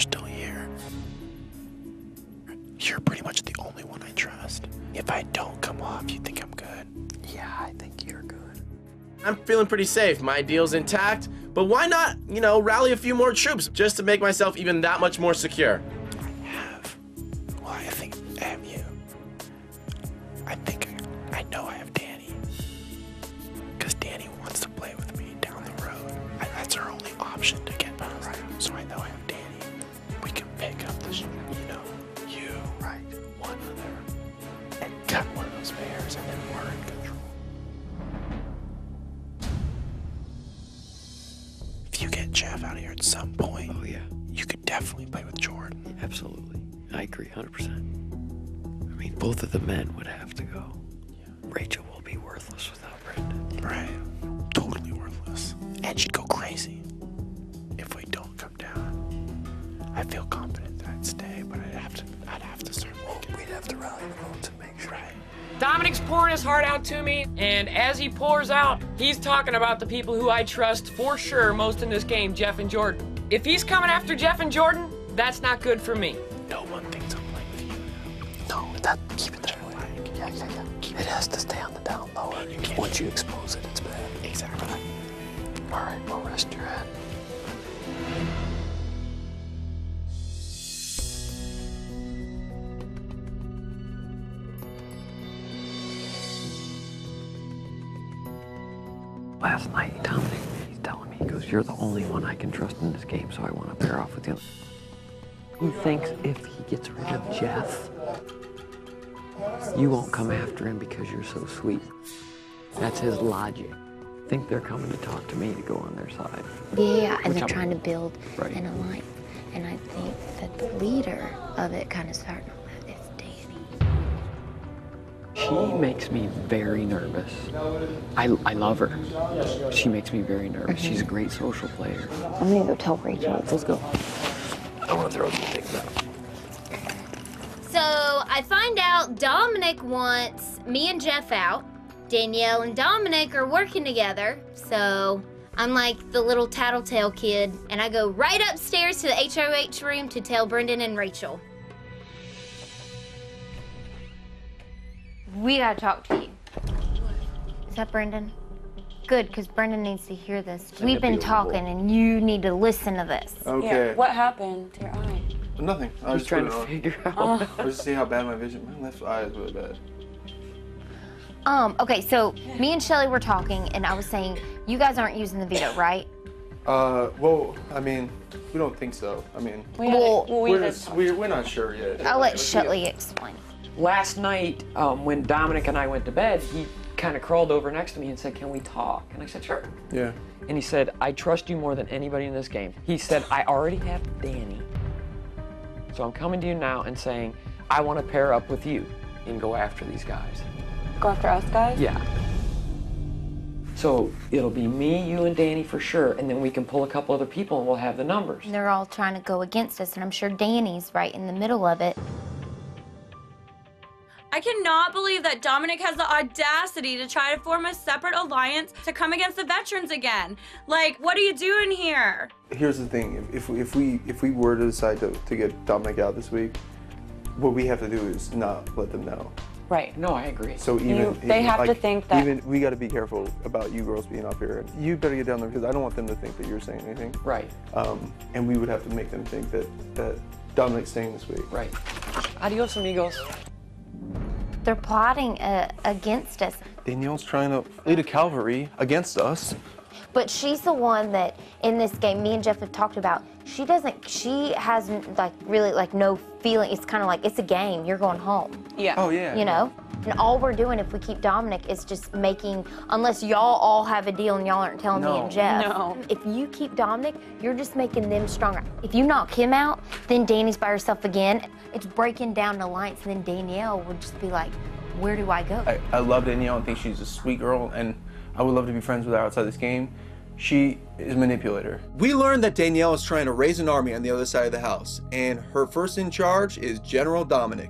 still here. You're pretty much the only one I trust. If I don't come off, you think I'm good? Yeah, I think you're good. I'm feeling pretty safe. My deal's intact, but why not, you know, rally a few more troops just to make myself even that much more secure? I think I have you. I know I have Danny. Because Danny wants to play with me down the road. That's our only option to get past right. So I know I have Danny. We can pick up the, you right, one other, and cut one of those pairs, and then we're in control. If you get Jeff out of here at some point, oh yeah, you could definitely play with Jordan. Absolutely. I agree 100%. I mean, both of the men would have to go. Yeah. Rachel will be worthless without Brendan. Right. Totally worthless. And she'd go crazy if we don't come down. I feel confident that I'd stay, but I'd have to start making. We'd have to rally the vote to make sure. Right. Dominic's pouring his heart out to me, and as he pours out, he's talking about the people who I trust for sure most in this game, Jeff and Jordan. If he's coming after Jeff and Jordan, that's not good for me. No one thinks I'm playing with you. No, keep it that way. Yeah. It has to stay on the down low. Once you expose it, it's bad. Exactly. All right, well, rest your head. Last night, Dominic, he's telling me, he goes, you're the only one I can trust in this game, so I want to pair off with you. He thinks if he gets rid of Jeff, you won't come after him because you're so sweet. That's his logic. I think they're coming to talk to me to go on their side. Yeah, and they're trying to build right. an alliance. And I think that the leader of it, kind of starting all that, is Danny. She makes me very nervous. I love her. She makes me very nervous. She's a great social player. I'm gonna go tell Rachel. Let's go. I want to throw some things out. So I find out Dominic wants me and Jeff out. Danielle and Dominic are working together. So I'm like the little tattletale kid, and I go right upstairs to the HOH room to tell Brendan and Rachel. We gotta talk to you. Is that Brendan? Good, because Brendan needs to hear this. We've been talking, and you need to listen to this. Okay. Yeah, what happened to your eye? Nothing. I was Just trying to figure out. I was just seeing how bad my vision. My left eye is really bad. Okay, so me and Shelly were talking, and I was saying, you guys aren't using the veto, right? Well, I mean, we don't think so. I mean, we're not sure yet. I'll let Shelly explain. Last night, when Dominic and I went to bed, he kind of crawled over next to me and said, can we talk? And I said, sure. Yeah. And he said, I trust you more than anybody in this game. He said, I already have Danny. So I'm coming to you now and saying, I want to pair up with you and go after these guys. Go after us guys? Yeah. So it'll be me, you, and Danny for sure, and then we can pull a couple other people and we'll have the numbers. And they're all trying to go against us, and I'm sure Danny's right in the middle of it. I cannot believe that Dominic has the audacity to try to form a separate alliance to come against the veterans again. Like, what are you doing here? Here's the thing: if we were to decide to get Dominic out this week, what we have to do is not let them know. Right. No, I agree. So they have to think that. Even we got to be careful about you girls being up here. You better get down there because I don't want them to think that you're saying anything. Right. And we would have to make them think that Dominic's staying this week. Right. Adios, amigos. They're plotting against us. Danielle's trying to lead a cavalry against us. But she's the one that, in this game, me and Jeff have talked about, she has really no feeling. It's kind of like, it's a game, you're going home. Yeah. Oh, yeah. You know? And all we're doing if we keep Dominic is just making, unless y'all all have a deal and y'all aren't telling me and Jeff. No. If you keep Dominic, you're just making them stronger. If you knock him out, then Danny's by herself again. It's breaking down the alliance, and then Danielle would just be like, where do I go? I love Danielle and think she's a sweet girl, and I would love to be friends with her outside this game. She is a manipulator. We learned that Danielle is trying to raise an army on the other side of the house, and her first in charge is General Dominic.